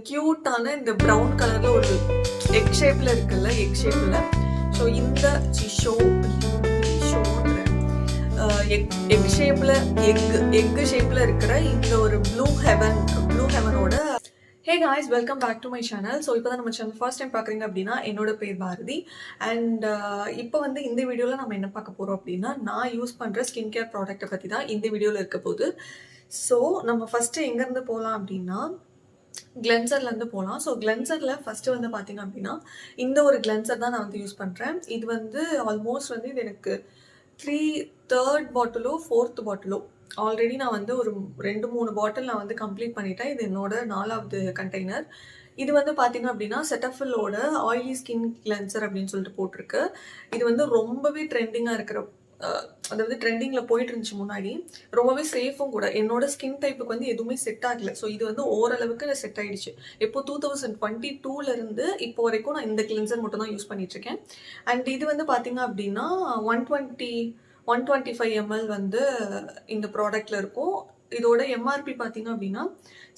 கியூட்டான இந்த ப்ரௌன் கலர்ல ஒரு எக் ஷேப்ல இருக்குல்ல, எக் ஷேப்ல. ஸோ இந்த எக் ஷேப்ல எக் ஷேப்ல இருக்கிற இந்த ஒரு ப்ளூ ஹெவனோட hey guys, welcome back to my channel. So இப்போ தான் நம்ம சேனல் ஃபர்ஸ்ட் டைம் பார்க்குறீங்க அப்படின்னா என்னோட பேர் பாரதி. அண்ட் இப்போ வந்து இந்த வீடியோவில் நம்ம என்ன பார்க்க போகிறோம் அப்படின்னா, நான் யூஸ் பண்ணுற ஸ்கின் கேர் ப்ராடக்ட்டை பற்றி தான் இந்த வீடியோவில் இருக்க போகுது. ஸோ நம்ம ஃபஸ்ட்டு எங்கேருந்து போகலாம் அப்படின்னா, கிளென்சர்லேருந்து போகலாம். ஸோ கிளென்சரில் ஃபஸ்ட்டு வந்து பார்த்தீங்க அப்படின்னா, இந்த ஒரு கிளென்சர் தான் நான் வந்து யூஸ் பண்ணுறேன். இது வந்து ஆல்மோஸ்ட் வந்து இது எனக்கு தேர்ட் பாட்டிலோ 4th பாட்டிலோ ஆல்ரெடி நான் வந்து ஒரு 2-3 பாட்டில் நான் வந்து கம்ப்ளீட் பண்ணிட்டேன். இது என்னோட 4வது கண்டெய்னர். இது வந்து பார்த்தீங்க அப்படின்னா செட்டஃபில்லோட ஆயிலி ஸ்கின் கிளென்சர் அப்படின்னு சொல்லிட்டு போட்டிருக்கு. இது வந்து ரொம்பவே ட்ரெண்டிங்காக இருக்கிற அதாவது ட்ரெண்டிங்கில் போயிட்டு இருந்துச்சு முன்னாடி. ரொம்பவே சேஃபும் கூட. என்னோட ஸ்கின் டைப்புக்கு வந்து எதுவுமே செட் ஆகலை. ஸோ இது வந்து ஓரளவுக்கு செட் ஆகிடுச்சு. இப்போ 2022 இப்போ வரைக்கும் நான் இந்த கிளென்சர் மட்டும் தான் யூஸ் பண்ணிட்டுருக்கேன். அண்ட் இது வந்து பார்த்தீங்க அப்படின்னா 125 ml வந்து இந்த ப்ராடக்டில் இருக்கும். இதோட எம்ஆர்பி பார்த்தீங்க அப்படின்னா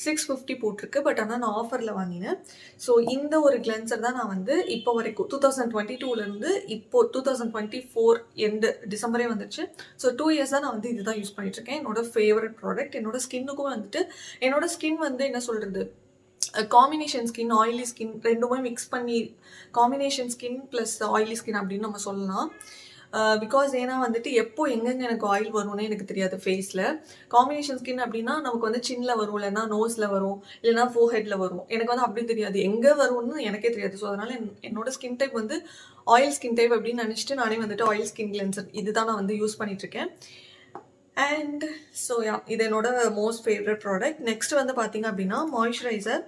650 போட்டிருக்கு. பட் ஆனால் நான் ஆஃபரில் வாங்கினேன். ஸோ இந்த ஒரு கிளென்சர் தான் நான் வந்து இப்போ வரைக்கும் 2022 இப்போ 2024 டிசம்பரே வந்துச்சு. ஸோ 2 years தான் நான் வந்து இதுதான் யூஸ் பண்ணிட்டுருக்கேன். என்னோட ஃபேவரட் ப்ராடக்ட். என்னோட ஸ்கின்னுக்கும் வந்துட்டு என்னோட ஸ்கின் வந்து என்ன சொல்கிறது, காம்பினேஷன் ஸ்கின், ஆயிலி ஸ்கின் ரெண்டுமே மிக்ஸ் பண்ணி combination skin plus oily skin அப்படின்னு நம்ம சொல்லலாம். பிகாஸ் ஏன்னா வந்துட்டு எப்போ எங்கெங்கே எனக்கு ஆயில் வரும்னே எனக்கு தெரியாது ஃபேஸில். காம்பினேஷன் ஸ்கின் அப்படின்னா நமக்கு வந்து சின்னில் வரும், இல்லைன்னா நோஸில் வரும், இல்லைனா ஃபோர்ஹெட்டில் வரும். எனக்கு வந்து அப்படி தெரியாது, எங்கே வரும்னு எனக்கே தெரியாது. ஸோ அதனால் என்னோட ஸ்கின் டைப் வந்து ஆயில் ஸ்கின் டைப் அப்படின்னு நினச்சிட்டு நானே வந்துட்டு ஆயில் ஸ்கின் கிளென்சர் இதுதான் நான் வந்து யூஸ் பண்ணிகிட்ருக்கேன். அண்ட் ஸோ இது என்னோட மோஸ்ட் ஃபேவரட் ப்ராடக்ட். நெக்ஸ்ட் வந்து பார்த்தீங்க அப்படின்னா மாய்ஸ்சரைசர்.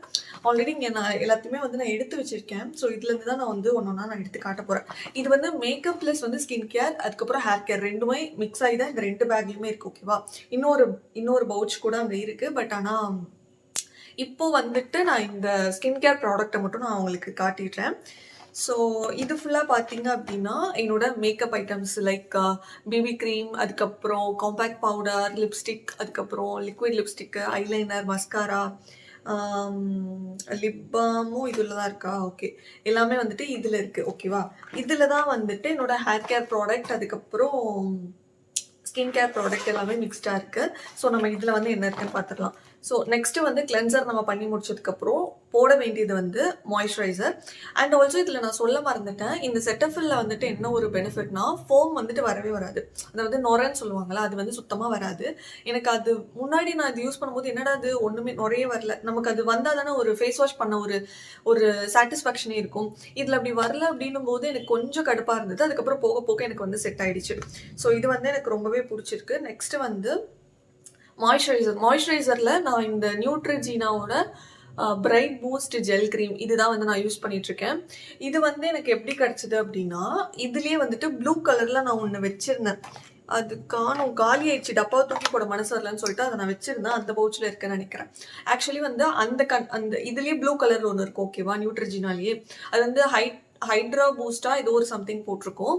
ஆல்ரெடி இங்கே நான் எல்லாத்தையுமே வந்து நான் எடுத்து வச்சுருக்கேன். ஸோ இதுலேருந்து தான் நான் வந்து ஒன்றா நான் எடுத்து காட்ட போகிறேன். இது வந்து மேக்கப் ப்ளஸ் வந்து ஸ்கின் கேர், அதுக்கப்புறம் ஹேர் கேர் ரெண்டுமே மிக்ஸ் ஆகி தான் இந்த 2 பேக்லையுமே இருக்குது. ஓகேவா? இன்னொரு பவுச் கூட அங்கே இருக்குது. பட் ஆனால் இப்போ வந்துட்டு நான் இந்த ஸ்கின் கேர் ப்ராடக்டை மட்டும் நான் உங்களுக்கு காட்டிடுறேன். ஸோ இது ஃபுல்லாக பார்த்தீங்க அப்படின்னா என்னோட makeup items like BB cream, அதுக்கப்புறம் காம்பேக்ட் பவுடர், லிப்ஸ்டிக், அதுக்கப்புறம் liquid lipstick, eyeliner, mascara, lip பாமும் இதில் தான் இருக்கா? ஓகே, எல்லாமே வந்துட்டு இதில் இருக்குது. ஓகேவா? இதில் தான் வந்துட்டு என்னோட ஹேர் கேர் ப்ராடக்ட், அதுக்கப்புறம் ஸ்கின் கேர் ப்ராடக்ட் எல்லாமே மிக்ஸ்டாக இருக்குது. ஸோ நம்ம இதில் வந்து என்ன இருக்குன்னு பார்த்துக்கலாம். ஸோ நெக்ஸ்ட்டு வந்து கிளென்சர் நம்ம பண்ணி முடிச்சதுக்கப்புறம் போட வேண்டியது வந்து மாய்ஸ்சரைசர். அண்ட் ஆல்சோ இதில் நான் சொல்ல மறந்துட்டேன், இந்த செட்டஃபில்ல வந்துட்டு என்ன ஒரு பெனிஃபிட்னா, ஃபோம் வந்துட்டு வரவே வராது. அதாவது நொரன்னு சொல்லுவாங்களா, அது வந்து சுத்தமாக வராது. எனக்கு அது முன்னாடி நான் இது யூஸ் பண்ணும்போது என்னடா அது ஒன்றுமே நுரையே வரல, நமக்கு அது வந்தால் தானே ஒரு ஃபேஸ் வாஷ் பண்ண ஒரு சாட்டிஸ்ஃபேக்ஷனே இருக்கும். இதில் அப்படி வரல அப்படின்னும் போது எனக்கு கொஞ்சம் கடுப்பாக இருந்தது. அதுக்கப்புறம் போக போக எனக்கு வந்து செட் ஆகிடுச்சு. ஸோ இது வந்து எனக்கு ரொம்பவே பிடிச்சிருக்கு. நெக்ஸ்ட்டு வந்து மாய்ஸ்சரைசரில் நான் இந்த நியூட்ரிஜீனாவோட பிரைட் பூஸ்ட் ஜெல் க்ரீம் இதுதான் வந்து நான் யூஸ் பண்ணிகிட்ருக்கேன். இது வந்து எனக்கு எப்படி கிடச்சிது அப்படின்னா, இதுலேயே வந்துட்டு ப்ளூ கலரில் நான் ஒன்று வச்சுருந்தேன். அது காலி ஆயிடுச்சு, டப்பாவை தூக்கி போட மனசு வரலன்னு சொல்லிட்டு அதை நான் வச்சுருந்தேன். அந்த பவுச்சில் இருக்கேன்னு நினைக்கிறேன். ஆக்சுவலி வந்து அந்த இதுலேயே ப்ளூ கலரில் ஒன்று இருக்கும். ஓகேவா? நியூட்ரிஜினாலேயே அது வந்து ஹைட்ரா பூஸ்டாக ஏதோ ஒரு சம்திங் போட்டிருக்கோம்.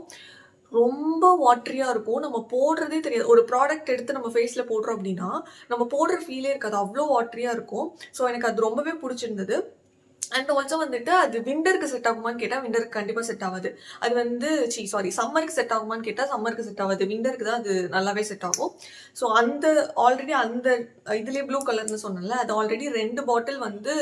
ரொம்ப வாட்டரியாக இருக்கும். நம்ம போடுறதே தெரியாது. ஒரு ப்ராடக்ட் எடுத்து நம்ம ஃபேஸில் போடுறோம் அப்படின்னா நம்ம போடுற ஃபீலே இருக்காது, அவ்வளோ வாட்டரியாக இருக்கும். ஸோ எனக்கு அது ரொம்பவே பிடிச்சிருந்தது. அண்ட் ஆல்சோ வந்துட்டு அது விண்டருக்கு செட் ஆகுமான்னு கேட்டால் விண்டருக்கு கண்டிப்பாக செட் ஆகாது. அது வந்து சம்மருக்கு செட் ஆகுமான்னு கேட்டால் சம்மருக்கு செட் ஆகாது. விண்டருக்கு தான் அது நல்லாவே செட் ஆகும். ஸோ ஆல்ரெடி அந்த இதுலேயே ப்ளூ கலர்னு சொன்னல, அது ஆல்ரெடி 2 பாட்டில் வந்து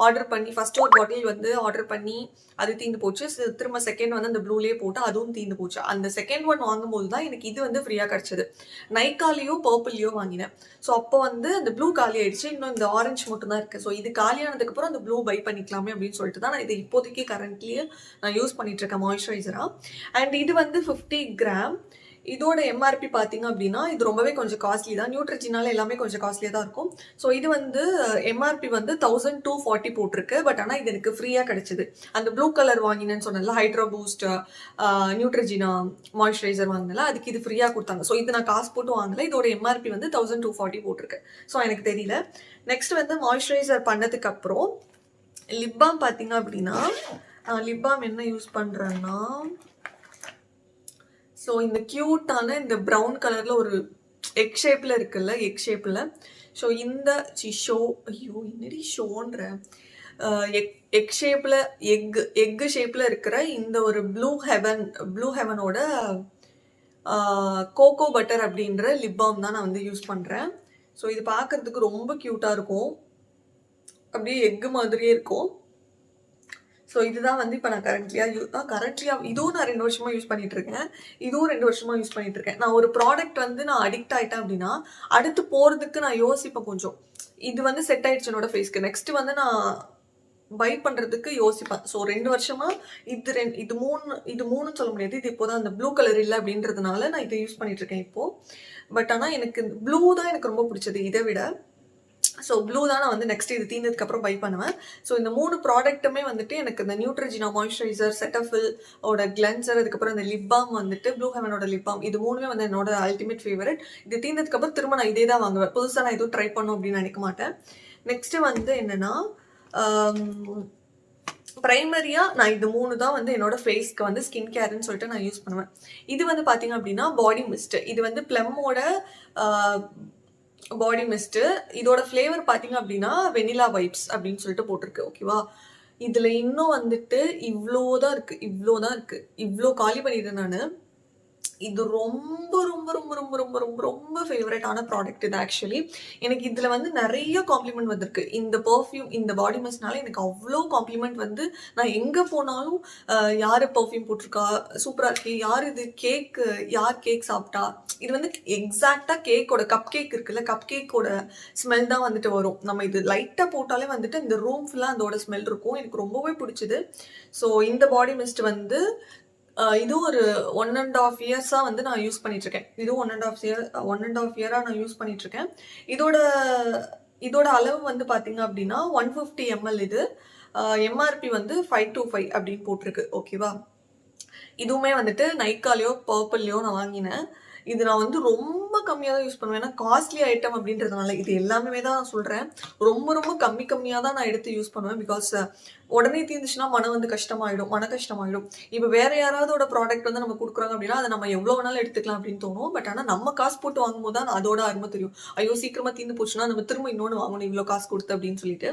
ஆர்டர் பண்ணி, ஃபர்ஸ்ட் ஒரு பாட்டில் வந்து ஆர்டர் பண்ணி அது தீர்ந்து போச்சு. திரும்ப செகண்ட் வந்து அந்த ப்ளூலேயே போட்டு அதுவும் தீர்ந்து போச்சு. அந்த செகண்ட் ஒன் வாங்கும்போது தான் எனக்கு இது வந்து ஃப்ரீயாக கிடச்சிது. நைக்காலேயோ பர்பிள்லையோ வாங்கினேன். ஸோ அப்போ வந்து அந்த ப்ளூ காலி ஆயிடுச்சு, இன்னும் இந்த ஆரஞ்சு மட்டும் தான் இருக்குது. ஸோ இது காலியானதுக்கப்புறம் அந்த ப்ளூ பை பண்ணிக்கலாமே அப்படின்னு சொல்லிட்டு தான் நான் இதை இப்போதைக்கு கரண்ட்லியே நான் யூஸ் பண்ணிட்டு இருக்கேன் மாய்ஸ்சரைசராக. அண்ட் இது வந்து 50 கிராம். இதோட எம்ஆர்பி பார்த்தீங்க அப்படின்னா இது ரொம்பவே கொஞ்சம் காஸ்ட்லி தான். நியூட்ரிஜினால எல்லாமே கொஞ்சம் காஸ்ட்லியாக தான் இருக்கும். ஸோ இது வந்து எம்ஆர்பி வந்து 1240 போட்டிருக்கு. பட் ஆனால் இது எனக்கு ஃப்ரீயாக கிடச்சிது. அந்த ப்ளூ கலர் வாங்கினேன்னு சொன்னல, ஹைட்ரா பூஸ்ட் நியூட்ரிஜினா மாய்ஸ்சரைசர் வாங்கினல, அதுக்கு இது ஃப்ரீயாக கொடுத்தாங்க. ஸோ இது நான் காசு போட்டு வாங்கலை. இதோட எம்ஆர்பி வந்து 1240 போட்டிருக்கு. ஸோ எனக்கு தெரியல. நெக்ஸ்ட் வந்து மாய்ஸ்சரைசர் பண்ணதுக்கு அப்புறம் லிப் பாம் பார்த்தீங்க அப்படின்னா, லிப் பாம் என்ன யூஸ் பண்ணுறேன்னா, ஸோ இந்த க்யூட்டான இந்த ப்ரௌன் கலரில் ஒரு எக் ஷேப்பில் இருக்குல்ல, எக் ஷேப்பில். ஸோ இந்த ஐயோ என்னடி ஷோன்ற எக் எக் ஷேப்பில் எக்கு ஷேப்பில் இருக்கிற இந்த ஒரு ப்ளூ ஹெவனோட கோகோ பட்டர் அப்படின்ற லிப் பாம் தான் நான் வந்து யூஸ் பண்ணுறேன். ஸோ இது பார்க்குறதுக்கு ரொம்ப க்யூட்டாக இருக்கும், அப்படியே எக்கு மாதிரியே இருக்கும். ஸோ இதுதான் வந்து இப்போ நான் கரண்ட்லியாக இதுவும் நான் 2 வருஷமாக யூஸ் பண்ணிகிட்ருக்கேன், இதுவும் 2 வருஷமாக யூஸ் பண்ணிகிட்ருக்கேன். நான் ஒரு ப்ராடக்ட் வந்து நான் அடிக்ட் ஆகிட்டேன் அப்படின்னா அடுத்து போகிறதுக்கு நான் யோசிப்பேன் கொஞ்சம். இது வந்து செட் ஆகிடுச்சு என்னோட ஃபேஸ்க்கு, நெக்ஸ்ட்டு வந்து நான் பை பண்ணுறதுக்கு யோசிப்பேன். ஸோ 2 வருஷமாக இது மூணுன்னு சொல்ல முடியாது, இது இப்போ தான் அந்த ப்ளூ கலர் இல்லை அப்படின்றதுனால நான் இதை யூஸ் பண்ணிகிட்ருக்கேன் இப்போது. பட் ஆனால் எனக்கு ப்ளூ தான் எனக்கு ரொம்ப பிடிச்சது இதை விட. ஸோ ப்ளூ தான் நான் வந்து நெக்ஸ்ட் இது தீர்ந்ததுக்கப்புறம் பை பண்ணுவேன். ஸோ இந்த 3 ப்ராடக்ட்டுமே வந்துட்டு எனக்கு இந்த நியூட்ரிஜினா மாய்ஸ்சரைசர், செட்டஃபில் ஓட கிளென்சர், அதுக்கப்புறம் இந்த லிப் பாம் வந்துட்டு ப்ளூ ஹெவனோட லிப் பாம், இது 3மே வந்து என்னோட அல்டிமேட் ஃபேவரட். இது தீர்ந்ததுக்கப்புறம் திரும்ப நான் இதே தான் வாங்குவேன், புதுசாக நான் எதுவும் ட்ரை பண்ணும் அப்படின்னு நினைக்க மாட்டேன். நெக்ஸ்ட்டு வந்து என்னென்னா ப்ரைமரியாக நான் இது 3 தான் வந்து என்னோட ஃபேஸ்க்கு வந்து ஸ்கின் கேர்ன்னு சொல்லிட்டு நான் யூஸ் பண்ணுவேன். இது வந்து பார்த்தீங்க அப்படின்னா பாடி மிஸ்ட்டு, இது வந்து ப்ளம்மோட பாடி மிஸ்ட்டு. இதோட ஃப்ளேவர் பார்த்தீங்க அப்படின்னா வெனிலா வைப்ஸ் அப்படின்னு சொல்லிட்டு போட்டிருக்கு, ஓகேவா. இதில் இன்னும் வந்துட்டு இவ்வளோ தான் இருக்குது, இவ்வளோ காலி பண்ணிட்டேன் நான். இது ரொம்ப ரொம்ப ரொம்ப ரொம்ப ரொம்ப ரொம்ப ரொம்ப ஃபேவரட்டான ப்ராடக்ட் இது. ஆக்சுவலி எனக்கு இதில் வந்து நிறைய காம்ப்ளிமெண்ட் வந்திருக்கு. இந்த பர்ஃப்யூம், இந்த பாடி மிஸ்ட்னால எனக்கு அவ்வளோ காம்ப்ளிமெண்ட் வந்து நான் எங்கே போனாலும் யார் பர்ஃப்யூம் போட்டிருக்கா, சூப்பராக இருக்கு, யார் கேக் சாப்பிட்டா, இது வந்து எக்ஸாக்டாக கேக்கோட கப் கேக் இருக்குல்ல, கப் கேக்கோட ஸ்மெல் தான் வந்துட்டு வரும். நம்ம இது லைட்டாக போட்டாலே வந்துட்டு இந்த ரூம் ஃபுல்லாக அதோட ஸ்மெல் இருக்கும். எனக்கு ரொம்பவே பிடிச்சிது. ஸோ இந்த பாடி மிஸ்ட் வந்து இது ஒரு 1.5 இயர்ஸாக வந்து நான் யூஸ் பண்ணிகிட்ருக்கேன். இதுவும் 1.5 இயராக நான் யூஸ் பண்ணிகிட்ருக்கேன். இதோட அளவு வந்து பார்த்தீங்க அப்படின்னா 150 ml. இது எம்ஆர்பி வந்து 525 அப்படின்னு போட்டிருக்கு, ஓகேவா. இதுவுமே வந்துட்டு நைக்காலையோ பர்பிள்லையோ நான் வாங்கினேன். இது நான் வந்து ரொம்ப கம்மியாக தான் யூஸ் பண்ணுவேன், ஏன்னா காஸ்ட்லி ஐட்டம் அப்படின்றதுனால. இது எல்லாமே தான் நான் சொல்கிறேன், ரொம்ப ரொம்ப கம்மியாக தான் நான் எடுத்து யூஸ் பண்ணுவேன். பிகாஸ் உடனே தீர்ந்துச்சுன்னா மன கஷ்டமாயிடும். இப்போ வேற யாராவதோட ப்ராடக்ட் வந்து நம்ம கொடுக்குறாங்க அப்படின்னா அதை நம்ம எவ்வளோ வேணாலும் எடுத்துக்கலாம் அப்படின்னு தோணும். பட் ஆனால் நம்ம காசு போட்டு வாங்கும்போது தான் அதோட அருமை தெரியும். ஐயோ சீக்கிரமாக தீர்ந்து போச்சுன்னா நம்ம திரும்ப இன்னொன்று வாங்கணும் இவ்வளோ காசு கொடுத்து அப்படின்னு சொல்லிட்டு.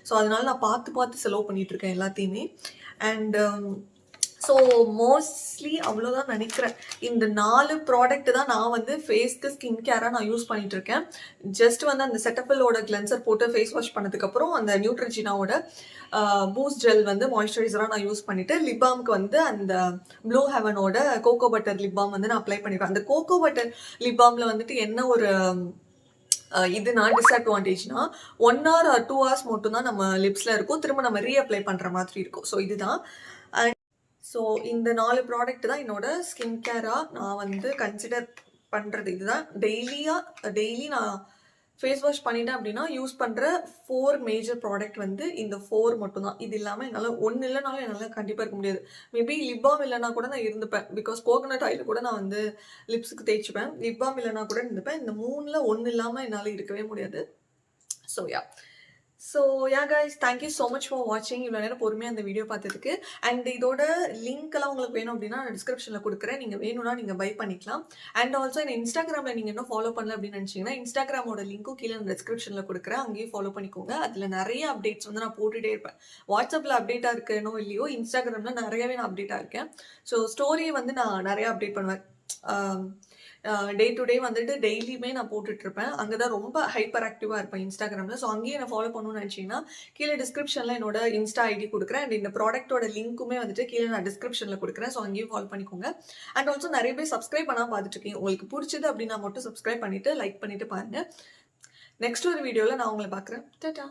ஸோ அதனால நான் பார்த்து செலவு பண்ணிட்டு இருக்கேன் எல்லாத்தையுமே. அண்ட் ஸோ மோஸ்ட்லி அவ்வளோதான் நினைக்கிறேன். இந்த 4 ப்ராடக்ட் தான் நான் வந்து ஃபேஸ்க்கு ஸ்கின் கேராக நான் யூஸ் பண்ணிட்டு இருக்கேன். ஜஸ்ட் வந்து அந்த செட்டஃபிலோட கிளென்சர் போட்டு ஃபேஸ் வாஷ் பண்ணதுக்கப்புறம் அந்த நியூட்ரிஜினாவோட பூஸ்ட் ஜெல் வந்து மாய்ஸ்சரைசராக நான் யூஸ் பண்ணிவிட்டு, லிப் பாம்க்கு வந்து அந்த ப்ளூ ஹெவனோட கோகோ பட்டர் லிப் பாம் வந்து நான் அப்ளை பண்ணிடுவேன். அந்த கோகோ பட்டர் லிப் பாமில் வந்துட்டு என்ன ஒரு இதுனா டிஸ்அட்வான்டேஜ்னா 1 hour or 2 hours மட்டும்தான் நம்ம லிப்ஸில் இருக்கும், திரும்ப நம்ம ரீஅப்ளை பண்ணுற மாதிரி இருக்கும். ஸோ இதுதான். ஸோ இந்த 4 ப்ராடக்ட் தான் என்னோட ஸ்கின் கேராக நான் வந்து கன்சிடர் பண்ணுறது. இதுதான் டெய்லி நான் ஃபேஸ் வாஷ் பண்ணிட்டேன் அப்படின்னா யூஸ் பண்ணுற 4 மேஜர் ப்ராடக்ட் வந்து இந்த 4 மட்டும்தான். இது இல்லாமல் என்னால் ஒன்று இல்லைனாலும் என்னால் கண்டிப்பாக இருக்க முடியாது. மேபி லிப் பாம் இல்லைனா கூட நான் இருந்துப்பேன், பிகாஸ் கோகனட் ஆயில் கூட நான் வந்து லிப்ஸுக்கு தேய்ச்சிப்பேன். லிப் பாம் இல்லைனா கூட இருந்துப்பேன். இந்த 3ல் ஒன்று இல்லாமல் என்னால் இருக்கவே முடியாது. So yeah guys, thank you so much for வாட்சிங். இவ்வளோ நேரம் பொறுமையாக அந்த வீடியோ பார்த்ததுக்கு. அண்ட் இதோட லிங்க்லாம் உங்களுக்கு வேணும் அப்படின்னா நான் டிஸ்கிரிப்ஷனில் கொடுக்குறேன், நீங்கள் வேணும்னா நீங்கள் பை பண்ணிக்கலாம். அண்ட் ஆல்சோ என்ன இன்ஸ்டாகிராமில் நீங்கள் இன்னும் ஃபாலோ பண்ணல அப்படின்னு நினச்சிங்கன்னா இன்ஸ்டாகிராமோட லிங்க்கும் கீழே நான் டிஸ்கிரிப்ஷனில் கொடுக்குறேன், அங்கேயும் ஃபாலோ பண்ணிக்கோங்க. அதில் நிறைய அப்டேட்ஸ் வந்து நான் போட்டுகிட்டே இருப்பேன். வாட்ஸ்அப்பில் அப்டேட்டாக இருக்கேனோ இல்லையோ, இன்ஸ்டாகிராமில் நிறையவே நான் அப்டேட்டாக இருக்கேன். ஸோ ஸ்டோரியை வந்து நான் நிறைய அப்டேட் பண்ணுவேன். டே டு டே வந்துட்டு டெய்லியுமே நான் போட்டுட்ருப்பேன். அங்கே தான் ரொம்ப ஹைப்பர் ஆக்டிவாக இருப்பேன் இன்ஸ்டாகிராமில். ஸோ அங்கேயே நான் ஃபாலோ பண்ணணும்னு நினச்சிங்கன்னா கீழே டிஸ்கிரிப்ஷனில் என்னோட இன்ஸ்டா ஐடி கொடுக்குறேன். அண்ட் இந்த ப்ராடக்ட்டோட லிங்க்குமே வந்துட்டு கீழே நான் டிஸ்கிரிப்ஷனில் கொடுக்குறேன். ஸோ அங்கேயும் ஃபாலோ பண்ணிக்கோங்க. அண்ட் ஆல்சோ நிறைய பேர் சப்ஸ்கிரைப் பண்ணால் பார்த்துட்ருக்கீங்க. உங்களுக்கு பிடிச்சது அப்படின்னா மட்டும் சப்ஸ்கிரைப் பண்ணிவிட்டு லைக் பண்ணிவிட்டு பாருங்கள். நெக்ஸ்ட் ஒரு வீடியோவில் நான் உங்களை பார்க்குறேன். டாடா.